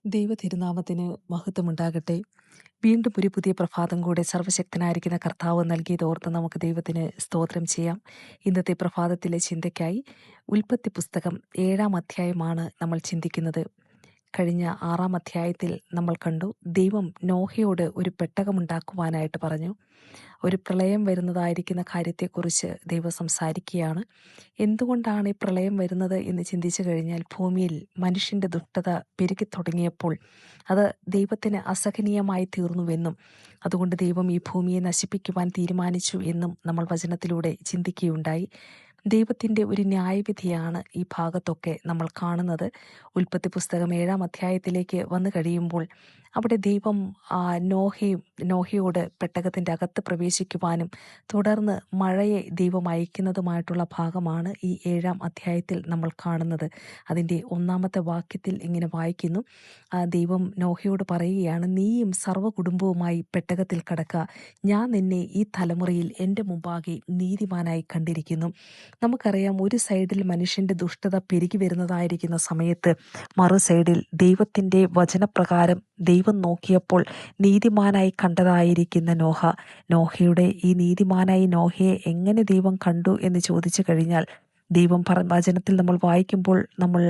ദൈവ തിരുനാമത്തിന് മഹത്വമുണ്ടാകട്ടെ. വീണ്ടും ഒരു പുതിയ പ്രഭാതം കൂടെ സർവശക്തനായിരിക്കുന്ന കർത്താവ് നൽകിയതോർത്ത് നമുക്ക് ദൈവത്തിന് സ്തോത്രം ചെയ്യാം. ഇന്നത്തെ പ്രഭാതത്തിലെ ചിന്തയ്ക്കായി ഉൽപ്പത്തി പുസ്തകം 7-ാം അധ്യായമാണ് നമ്മൾ ചിന്തിക്കുന്നത്. കഴിഞ്ഞ 6-ാം അധ്യായത്തിൽ നമ്മൾ കണ്ടു, ദൈവം നോഹയോട് ഒരു പെട്ടകമുണ്ടാക്കുവാനായിട്ട് പറഞ്ഞു. ഒരു പ്രളയം വരുന്നതായിരിക്കുന്ന കാര്യത്തെക്കുറിച്ച് ദൈവം സംസാരിക്കുകയാണ്. എന്തുകൊണ്ടാണ് ഈ പ്രളയം വരുന്നത് എന്ന് ചിന്തിച്ചു കഴിഞ്ഞാൽ, ഭൂമിയിൽ മനുഷ്യൻ്റെ ദുഷ്ടത പെരുകി തുടങ്ങിയപ്പോൾ അത് ദൈവത്തിന് അസഹനീയമായി തീർന്നുവെന്നും അതുകൊണ്ട് ദൈവം ഈ ഭൂമിയെ നശിപ്പിക്കുവാൻ തീരുമാനിച്ചു എന്നും നമ്മൾ വചനത്തിലൂടെ ചിന്തിക്കുകയുണ്ടായി. ദൈവത്തിൻ്റെ ഒരു ന്യായവിധിയാണ് ഈ ഭാഗത്തൊക്കെ നമ്മൾ കാണുന്നത്. ഉൽപ്പത്തി പുസ്തകം 7-ാം അധ്യായത്തിലേക്ക് വന്നു കഴിയുമ്പോൾ അവിടെ ദൈവം നോഹയോട് പെട്ടകത്തിൻ്റെ അകത്ത് പ്രവേശിക്കുവാനും തുടർന്ന് മഴയെ ദൈവം അയക്കുന്നതുമായിട്ടുള്ള ഭാഗമാണ് ഈ 7-ാം അധ്യായത്തിൽ നമ്മൾ കാണുന്നത്. അതിൻ്റെ 1-ാമത്തെ വാക്യത്തിൽ ഇങ്ങനെ വായിക്കുന്നു, ദൈവം നോഹയോട് പറയുകയാണ്, നീയും സർവ്വ കുടുംബവുമായി പെട്ടകത്തിൽ കടക്കുക, ഞാൻ നിന്നെ ഈ തലമുറയിൽ എൻ്റെ മുമ്പാകെ നീതിമാനായി കണ്ടിരിക്കുന്നു. നമുക്കറിയാം, ഒരു സൈഡിൽ മനുഷ്യൻ്റെ ദുഷ്ടത പെരുകി വരുന്നതായിരിക്കുന്ന സമയത്ത് മറു സൈഡിൽ ദൈവത്തിൻ്റെ വചനപ്രകാരം ദൈവം നോക്കിയപ്പോൾ നീതിമാനായി കണ്ടതായിരിക്കുന്ന നോഹയുടെ ഈ നീതിമാനായി നോഹയെ എങ്ങനെ ദൈവം കണ്ടു എന്ന് ചോദിച്ചു കഴിഞ്ഞാൽ, ദൈവം വചനത്തിൽ നമ്മൾ വായിക്കുമ്പോൾ, നമ്മൾ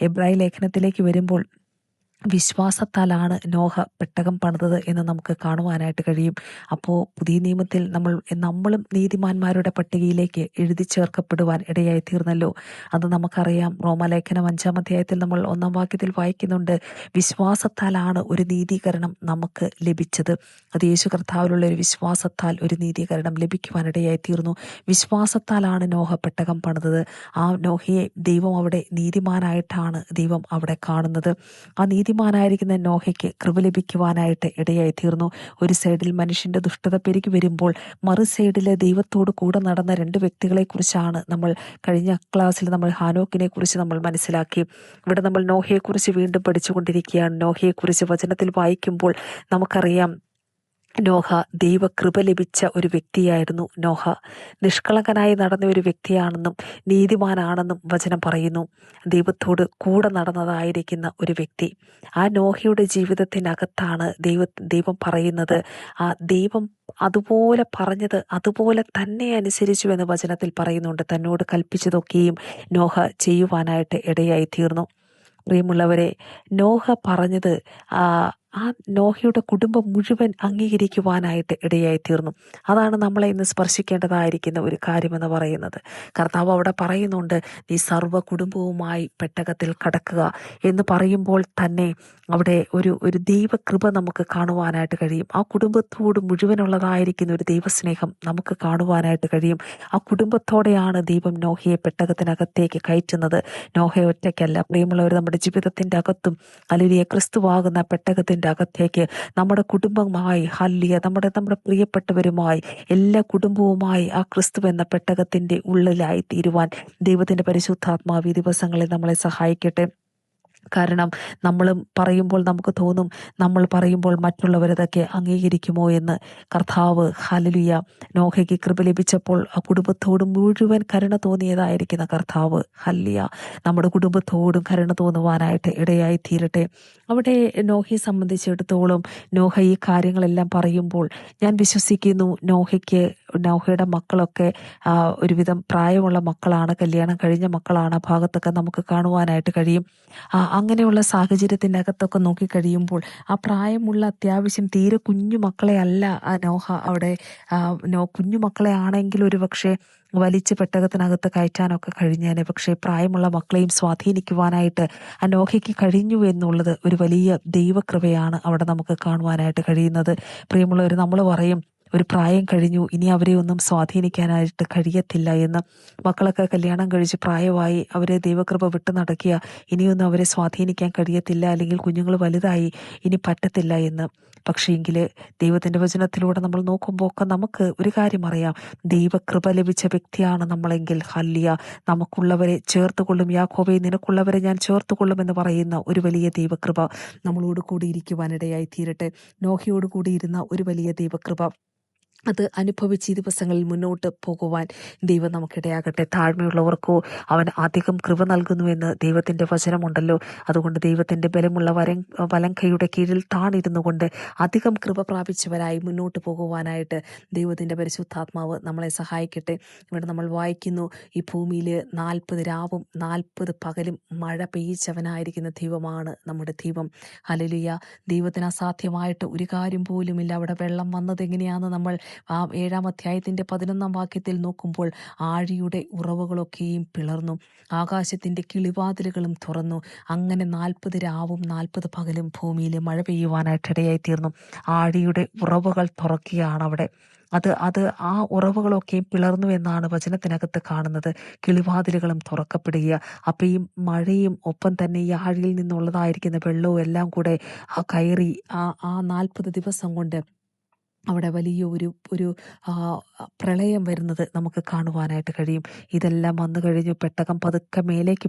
എബ്രായ ലേഖനത്തിലേക്ക് വരുമ്പോൾ, വിശ്വാസത്താലാണ് നോഹ പെട്ടകം പണിതത് എന്ന് നമുക്ക് കാണുവാനായിട്ട് കഴിയും. അപ്പോൾ പുതിയ നിയമത്തിൽ നമ്മളും നീതിമാന്മാരുടെ പട്ടികയിലേക്ക് എഴുതി ചേർക്കപ്പെടുവാൻ ഇടയായി തീർന്നല്ലോ. അത് നമുക്കറിയാം. റോമാലേഖനം 5-ാം അധ്യായത്തിൽ നമ്മൾ 1-ാം വാക്യത്തിൽ വായിക്കുന്നുണ്ട്, വിശ്വാസത്താലാണ് ഒരു നീതീകരണം നമുക്ക് ലഭിച്ചത്. അത് യേശു കർത്താവിലുള്ള ഒരു വിശ്വാസത്താൽ ഒരു നീതീകരണം ലഭിക്കുവാൻ ഇടയായി തീർന്നു. വിശ്വാസത്താലാണ് നോഹ പെട്ടകം പണിതത്. ആ നോഹയെ ദൈവം അവിടെ നീതിമാനായിട്ടാണ് ദൈവം അവിടെ കാണുന്നത്. ആ നീതിമാനായിരിക്കുന്ന നോഹയ്ക്ക് കൃപ ലഭിക്കുവാനായിട്ട് ഇടയായി തീർന്നു. ഒരു സൈഡിൽ മനുഷ്യൻ്റെ ദുഷ്ടത പെരുകി വരുമ്പോൾ മറു സൈഡിൽ ദൈവത്തോട് കൂടെ നടന്ന 2 വ്യക്തികളെ കുറിച്ചാണ് നമ്മൾ കഴിഞ്ഞ ക്ലാസ്സിൽ നമ്മൾ ഹാനോക്കിനെ കുറിച്ച് നമ്മൾ മനസ്സിലാക്കി. ഇവിടെ നമ്മൾ നോഹയെക്കുറിച്ച് വീണ്ടും പഠിച്ചുകൊണ്ടിരിക്കുകയാണ്. നോഹയെക്കുറിച്ച് വചനത്തിൽ വായിക്കുമ്പോൾ നമുക്കറിയാം, നോഹ ദൈവകൃപ ലഭിച്ച ഒരു വ്യക്തിയായിരുന്നു. നോഹ നിഷ്കളങ്കനായി നടന്ന ഒരു വ്യക്തിയാണെന്നും നീതിമാനാണെന്നും വചനം പറയുന്നു. ദൈവത്തോട് കൂടെ നടന്നതായിരിക്കുന്ന ഒരു വ്യക്തി. ആ നോഹയുടെ ജീവിതത്തിനകത്താണ് ദൈവം പറയുന്നത്, ആ ദൈവം അതുപോലെ പറഞ്ഞത് അതുപോലെ തന്നെ അനുസരിച്ചു എന്ന് വചനത്തിൽ പറയുന്നുണ്ട്. തന്നോട് കൽപ്പിച്ചതൊക്കെയും നോഹ ചെയ്യുവാനായിട്ട് ഇടയായി തീർന്നു. പ്രിയമുള്ളവരെ, നോഹ പറഞ്ഞത് ആ നോഹയുടെ കുടുംബം മുഴുവൻ അംഗീകരിക്കുവാനായിട്ട് ഇടയായി തീർന്നു. അതാണ് നമ്മളെ ഇന്ന് സ്പർശിക്കേണ്ടതായിരിക്കുന്ന ഒരു കാര്യമെന്ന് പറയുന്നത്. കർത്താവ് അവിടെ പറയുന്നുണ്ട്, നീ സർവ്വ കുടുംബവുമായി പെട്ടകത്തിൽ കടക്കുക എന്ന് പറയുമ്പോൾ തന്നെ അവിടെ ഒരു ദൈവകൃപ നമുക്ക് കാണുവാനായിട്ട് കഴിയും. ആ കുടുംബത്തോട് മുഴുവനുള്ളതായിരിക്കുന്ന ഒരു ദൈവസ്നേഹം നമുക്ക് കാണുവാനായിട്ട് കഴിയും. ആ കുടുംബത്തോടെയാണ് ദൈവം നോഹയെ പെട്ടകത്തിനകത്തേക്ക് കയറ്റുന്നത്. നോഹയെ ഒറ്റയ്ക്കല്ല. പ്രിയമുള്ളവർ, നമ്മുടെ ജീവിതത്തിൻ്റെ അകത്തും ഹല്ലേലൂയ ക്രിസ്തുവാകുന്ന പെട്ടകത്തിൻ്റെ അകത്തേക്ക് നമ്മുടെ കുടുംബമായി, ഹല്ലേലൂയ നമ്മുടെ പ്രിയപ്പെട്ടവരുമായി, എല്ലാ കുടുംബവുമായി ആ ക്രിസ്തു എന്ന പെട്ടകത്തിൻ്റെ ഉള്ളിലായി തീരുവാൻ ദൈവത്തിൻ്റെ പരിശുദ്ധാത്മാവ് ഈ ദിവസങ്ങളിൽ നമ്മളെ സഹായിക്കട്ടെ. കാരണം നമ്മൾ പറയുമ്പോൾ നമുക്ക് തോന്നും, നമ്മൾ പറയുമ്പോൾ മറ്റുള്ളവരതൊക്കെ അംഗീകരിക്കുമോ എന്ന്. കർത്താവ് ഹല്ലേലൂയ നോഹയ്ക്ക് കൃപ ലഭിച്ചപ്പോൾ ആ കുടുംബത്തോട് മുഴുവൻ കരുണ തോന്നിയതായിരിക്കുന്ന കർത്താവ് ഹല്ലേലൂയ നമ്മുടെ കുടുംബത്തോടും കരുണ തോന്നുവാനായിട്ട് ഇടയായി തീരട്ടെ. അവിടെ നോഹയെ സംബന്ധിച്ചിടത്തോളം നോഹ ഈ കാര്യങ്ങളെല്ലാം പറയുമ്പോൾ ഞാൻ വിശ്വസിക്കുന്നു, നോഹയുടെ മക്കളൊക്കെ ഒരുവിധം പ്രായമുള്ള മക്കളാണ്, കല്യാണം കഴിഞ്ഞ മക്കളാണ്. ആ ഭാഗത്തൊക്കെ നമുക്ക് കാണുവാനായിട്ട് കഴിയും. അങ്ങനെയുള്ള സാഹചര്യത്തിൻ്റെ അകത്തൊക്കെ നോക്കിക്കഴിയുമ്പോൾ ആ പ്രായമുള്ള അത്യാവശ്യം തീരെ കുഞ്ഞു മക്കളെ അല്ല നോഹ അവിടെ കുഞ്ഞു മക്കളെ ആണെങ്കിൽ ഒരു പക്ഷേ വലിച്ച് പെട്ടകത്തിനകത്ത് കയറ്റാനൊക്കെ കഴിഞ്ഞേനെ. പക്ഷേ പ്രായമുള്ള മക്കളെയും സ്വാധീനിക്കുവാനായിട്ട് ആ നോഹയ്ക്ക് കഴിഞ്ഞു എന്നുള്ളത് ഒരു വലിയ ദൈവകൃപയാണ് അവിടെ നമുക്ക് കാണുവാനായിട്ട് കഴിയുന്നത്. പ്രിയമുള്ളവർ, നമ്മൾ പറയും, ഒരു പ്രായം കഴിഞ്ഞു, ഇനി അവരെ ഒന്നും സ്വാധീനിക്കാനായിട്ട് കഴിയത്തില്ല എന്ന്. മക്കളൊക്കെ കല്യാണം കഴിച്ച് പ്രായമായി അവരെ ദൈവകൃപ വിട്ടു നടക്കുക, ഇനിയൊന്നും അവരെ സ്വാധീനിക്കാൻ കഴിയത്തില്ല, അല്ലെങ്കിൽ കുഞ്ഞുങ്ങൾ വലുതായി ഇനി പറ്റത്തില്ല എന്ന്. പക്ഷേ എങ്കിൽ ദൈവത്തിൻ്റെ വചനത്തിലൂടെ നമ്മൾ നോക്കുമ്പോൾ ഒക്കെ നമുക്ക് ഒരു കാര്യം അറിയാം, ദൈവകൃപ ലഭിച്ച വ്യക്തിയാണ് നമ്മളെങ്കിൽ ഹല്ലേലൂയ നമുക്കുള്ളവരെ ചേർത്തുകൊള്ളും. യാക്കോബേ, നിനക്കുള്ളവരെ ഞാൻ ചേർത്തുകൊള്ളും എന്ന് പറയുന്ന ഒരു വലിയ ദൈവകൃപ നമ്മളോട് കൂടി ഇരിക്കുവാനിടയായി തീരട്ടെ. നോഹയോട് കൂടി ഇരുന്ന ഒരു വലിയ ദൈവകൃപ അത് അനുഭവിച്ച് ഈ ദിവസങ്ങളിൽ മുന്നോട്ട് പോകുവാൻ ദൈവം നമുക്കിടയാകട്ടെ. താഴ്മയുള്ളവർക്കോ അവൻ അധികം കൃപ നൽകുന്നുവെന്ന് ദൈവത്തിൻ്റെ വചനമുണ്ടല്ലോ. അതുകൊണ്ട് ദൈവത്തിൻ്റെ ബലമുള്ള വലങ്കയുടെ കീഴിൽ താണിരുന്നു കൊണ്ട് അധികം കൃപ പ്രാപിച്ചവരായി മുന്നോട്ട് പോകുവാനായിട്ട് ദൈവത്തിൻ്റെ പരിശുദ്ധാത്മാവ് നമ്മളെ സഹായിക്കട്ടെ. ഇവിടെ നമ്മൾ വായിക്കുന്നു, ഈ ഭൂമിയിൽ 40 രാവും 40 പകലും മഴ പെയ്യിച്ചവനായിരിക്കുന്ന ദൈവമാണ് നമ്മുടെ ദൈവം. ഹല്ലേലൂയ. ദൈവത്തിന് അസാധ്യമായിട്ട് ഒരു കാര്യം പോലുമില്ല. അവിടെ വെള്ളം വന്നത് എങ്ങനെയാണെന്ന് നമ്മൾ 7-ാം അധ്യായത്തിൻ്റെ 11-ാം വാക്യത്തിൽ നോക്കുമ്പോൾ, ആഴിയുടെ ഉറവുകളൊക്കെയും പിളർന്നു, ആകാശത്തിൻ്റെ കിളിവാതിലുകളും തുറന്നു. അങ്ങനെ 40 രാവും 40 പകലും ഭൂമിയിൽ മഴ പെയ്യുവാനായിട്ടിടയായി തീർന്നു. ആഴിയുടെ ഉറവുകൾ തുറക്കുകയാണ് അവിടെ. അത് ആ ഉറവുകളൊക്കെയും പിളർന്നു എന്നാണ് വചനത്തിനകത്ത് കാണുന്നത്. കിളിവാതിലുകളും തുറക്കപ്പെടുക. അപ്പം ഈ മഴയും ഒപ്പം തന്നെ ഈ ആഴിയിൽ നിന്നുള്ളതായിരിക്കുന്ന വെള്ളവും എല്ലാം കൂടെ കയറി ആ 40 ദിവസം കൊണ്ട് അവിടെ വലിയ ഒരു പ്രളയം വരുന്നത് നമുക്ക് കാണുവാനായിട്ട് കഴിയും. ഇതെല്ലാം വന്നു കഴിഞ്ഞു പെട്ടകം പതുക്കെ മേലേക്ക്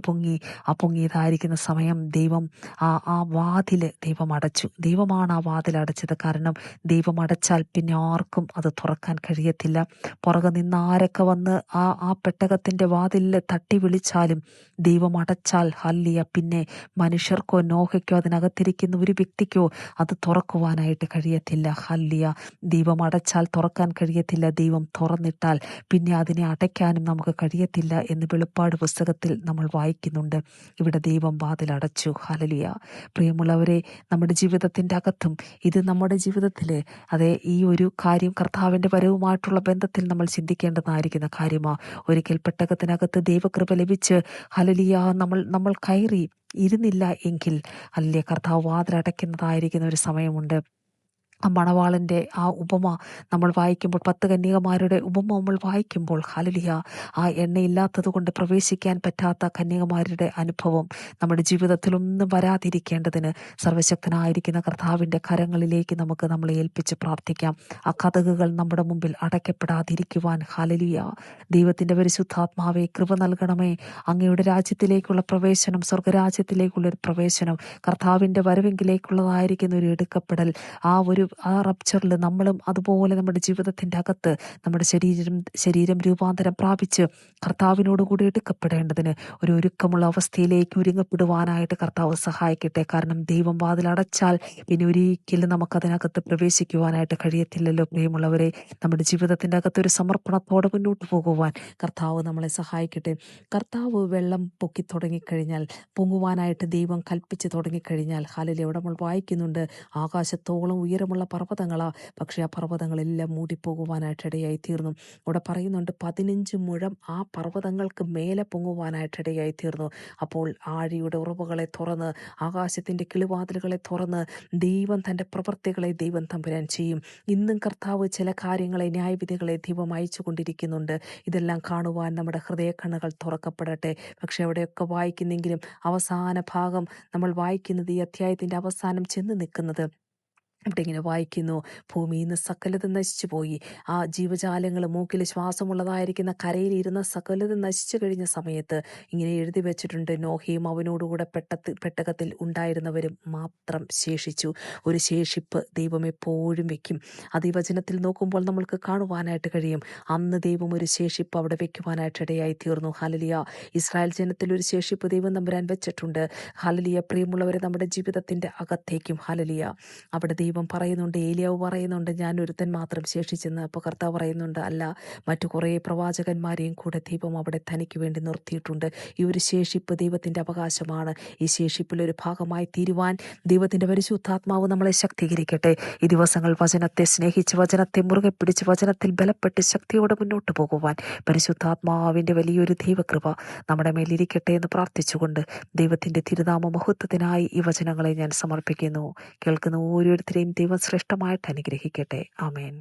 പൊങ്ങിയതായിരിക്കുന്ന സമയം ദൈവം ആ വാതിൽ ദൈവം അടച്ചു. ദൈവമാണ് ആ വാതിൽ അടച്ചത്. കാരണം ദൈവം അടച്ചാൽ പിന്നെ ആർക്കും അത് തുറക്കാൻ കഴിയത്തില്ല. പുറകെ നിന്ന് ആരൊക്കെ വന്ന് ആ പെട്ടകത്തിൻ്റെ വാതിലിൽ തട്ടി വിളിച്ചാലും ദൈവം അടച്ചാൽ ഹല്ലിയ പിന്നെ മനുഷ്യർക്കോ നോഹയ്ക്കോ അതിനകത്തിരിക്കുന്ന ഒരു വ്യക്തിക്കോ അത് തുറക്കുവാനായിട്ട് കഴിയത്തില്ല. ഹല്ലിയ. ദൈവം അടച്ചാൽ തുറക്കാൻ കഴിയത്തില്ല. ദൈവം തുറന്നിട്ടാൽ പിന്നെ അതിനെ അടയ്ക്കാനും നമുക്ക് കഴിയത്തില്ല എന്ന് വെളിപ്പാട് പുസ്തകത്തിൽ നമ്മൾ വായിക്കുന്നുണ്ട്. ഇവിടെ ദൈവം വാതിൽ അടച്ചു. ഹല്ലേലൂയ. പ്രിയമുള്ളവരെ, നമ്മുടെ ജീവിതത്തിൻ്റെ അകത്തും ഇത് നമ്മുടെ ജീവിതത്തിൽ ഈ ഒരു കാര്യം കർത്താവിൻ്റെ വരവുമായിട്ടുള്ള ബന്ധത്തിൽ നമ്മൾ ചിന്തിക്കേണ്ടതായിരിക്കുന്ന കാര്യമാണ്. ഒരിക്കൽ പെട്ടകത്തിനകത്ത് ദൈവകൃപ ലഭിച്ച് ഹല്ലേലൂയ നമ്മൾ കയറി ഇരുന്നില്ല എങ്കിൽ അല്ലേ കർത്താവ് വാതിലടയ്ക്കുന്നതായിരിക്കുന്ന ഒരു സമയമുണ്ട്. ആ മണവാളൻ്റെ ആ ഉപമ നമ്മൾ വായിക്കുമ്പോൾ, 10 കന്യകമാരുടെ ഉപമ നമ്മൾ വായിക്കുമ്പോൾ ഹല്ലേലൂയ, ആ എണ്ണയില്ലാത്തത് കൊണ്ട് പ്രവേശിക്കാൻ പറ്റാത്ത കന്യകമാരുടെ അനുഭവം നമ്മുടെ ജീവിതത്തിലൊന്നും വരാതിരിക്കേണ്ടതിന് സർവശക്തനായിരിക്കുന്ന കർത്താവിൻ്റെ കരങ്ങളിലേക്ക് നമ്മളെ ഏൽപ്പിച്ച് പ്രാർത്ഥിക്കാം. ആ കതകുകൾ നമ്മുടെ മുമ്പിൽ അടയ്ക്കപ്പെടാതിരിക്കുവാൻ ഹല്ലേലൂയ. ദൈവത്തിൻ്റെ പരിശുദ്ധാത്മാവേ, കൃപ നൽകണമേ. അങ്ങയുടെ രാജ്യത്തിലേക്കുള്ള പ്രവേശനം, സ്വർഗരാജ്യത്തിലേക്കുള്ളൊരു പ്രവേശനം, കർത്താവിൻ്റെ വരവെങ്കിലേക്കുള്ളതായിരിക്കുന്ന ഒരു എടുക്കപ്പെടൽ, ആ റപ്ചറിൽ നമ്മളും അതുപോലെ നമ്മുടെ ജീവിതത്തിൻ്റെ അകത്ത് നമ്മുടെ ശരീരം രൂപാന്തരം പ്രാപിച്ച് കർത്താവിനോട് കൂടി എടുക്കപ്പെടേണ്ടതിന് ഒരു ഒരുക്കമുള്ള അവസ്ഥയിലേക്ക് ഒരുങ്ങപ്പെടുവാനായിട്ട് കർത്താവ് സഹായിക്കട്ടെ. കാരണം ദൈവം വാതിലടച്ചാൽ പിന്നെ ഒരിക്കലും നമുക്കതിനകത്ത് പ്രവേശിക്കുവാനായിട്ട് കഴിയത്തില്ലല്ലോ. പ്രിയമുള്ളവരെ, നമ്മുടെ ജീവിതത്തിൻ്റെ അകത്ത് ഒരു സമർപ്പണത്തോടെ മുന്നോട്ട് പോകുവാൻ കർത്താവ് നമ്മളെ സഹായിക്കട്ടെ. കർത്താവ് വെള്ളം പൊക്കി തുടങ്ങിക്കഴിഞ്ഞാൽ, പൊങ്ങുവാനായിട്ട് ദൈവം കൽപ്പിച്ച് തുടങ്ങിക്കഴിഞ്ഞാൽ ഹല്ലേലൂയ, അവിടെ നമ്മൾ വായിക്കുന്നുണ്ട്, ആകാശത്തോളം ഉയരമുള്ള പർവ്വതങ്ങളാ, പക്ഷേ ആ പർവ്വതങ്ങളെല്ലാം മൂടിപ്പോകുവാനായിട്ടിടയായി തീർന്നു. അവിടെ പറയുന്നുണ്ട് 15 മുഴം ആ പർവ്വതങ്ങൾക്ക് മേലെ പൊങ്ങുവാനായിട്ടിടയായി തീർന്നു. അപ്പോൾ ആഴിയുടെ ഉറവുകളെ തുറന്ന്, ആകാശത്തിൻ്റെ കിളിവാതിലുകളെ തുറന്ന് ദൈവം തൻ്റെ പ്രവൃത്തികളെ ദൈവം തമ്പുരാൻ ചെയ്യും. ഇന്നും കർത്താവ് ചില കാര്യങ്ങളെ, ന്യായവിധികളെ ദൈവം അയച്ചു കൊണ്ടിരിക്കുന്നുണ്ട്. ഇതെല്ലാം കാണുവാൻ നമ്മുടെ ഹൃദയക്കണ്ണുകൾ തുറക്കപ്പെടട്ടെ. പക്ഷെ അവിടെയൊക്കെ വായിക്കുന്നെങ്കിലും അവസാന ഭാഗം നമ്മൾ വായിക്കുന്നത്, ഈ അധ്യായത്തിൻ്റെ അവസാനം ചെന്ന് നിൽക്കുന്നത്, ഇവിടെ ഇങ്ങനെ വായിക്കുന്നു, ഭൂമിയിൽ നിന്ന് സകലതും നശിച്ചു പോയി. ആ ജീവജാലങ്ങൾ, മൂക്കിൽ ശ്വാസമുള്ളതായിരിക്കുന്ന കരയിലിരുന്ന സകലതും നശിച്ചു കഴിഞ്ഞ സമയത്ത് ഇങ്ങനെ എഴുതി വെച്ചിട്ടുണ്ട്, നോഹയും അവനോടുകൂടെ പെട്ടകത്തിൽ ഉണ്ടായിരുന്നവരും മാത്രം ശേഷിച്ചു. ഒരു ശേഷിപ്പ് ദൈവം എപ്പോഴും വെക്കും. അത് ഈ വചനത്തിൽ നോക്കുമ്പോൾ നമ്മൾക്ക് കാണുവാനായിട്ട് കഴിയും. അന്ന് ദൈവം ഒരു ശേഷിപ്പ് അവിടെ വെക്കുവാനായിട്ട് ഇടയായി തീർന്നു. ഹല്ലേലൂയ. ഇസ്രായേൽ ജനത്തിൽ ഒരു ശേഷിപ്പ് ദൈവം തമ്പുരാൻ വെച്ചിട്ടുണ്ട്. ഹല്ലേലൂയ. പ്രിയമുള്ളവരെ, നമ്മുടെ ജീവിതത്തിൻ്റെ അകത്തേക്കും ഹല്ലേലൂയ, അവിടെ ദൈവം പറയുന്നുണ്ട്, ഏലിയാവ് പറയുന്നുണ്ട്, ഞാൻ ഒരുത്തൻ മാത്രം ശേഷിച്ചെന്ന്. അപ്പോൾ കർത്താവ് പറയുന്നുണ്ട്, അല്ല, മറ്റു കുറേ പ്രവാചകന്മാരെയും കൂടെ ദൈവം അവിടെ തനിക്ക് വേണ്ടി നിർത്തിയിട്ടുണ്ട്. ഈ ഒരു ശേഷിപ്പ് ദൈവത്തിൻ്റെ അവകാശമാണ്. ഈ ശേഷിപ്പിലൊരു ഭാഗമായി തീരുവാൻ ദൈവത്തിൻ്റെ പരിശുദ്ധാത്മാവ് നമ്മളെ ശക്തീകരിക്കട്ടെ. ഈ ദിവസങ്ങൾ വചനത്തെ സ്നേഹിച്ച്, വചനത്തെ മുറുകെ പിടിച്ച്, വചനത്തിൽ ബലപ്പെട്ട് ശക്തിയോടെ മുന്നോട്ട് പോകുവാൻ പരിശുദ്ധാത്മാവിൻ്റെ വലിയൊരു ദൈവകൃപ നമ്മുടെ മേലിരിക്കട്ടെ എന്ന് പ്രാർത്ഥിച്ചുകൊണ്ട് ദൈവത്തിൻ്റെ തിരുനാമ മഹത്വത്തിനായി ഈ വചനങ്ങളെ ഞാൻ സമർപ്പിക്കുന്നു. കേൾക്കുന്ന ഓരോരുത്തരെയും ദൈവം ശ്രേഷ്ഠമായിട്ട് അനുഗ്രഹിക്കട്ടെ. ആമേൻ.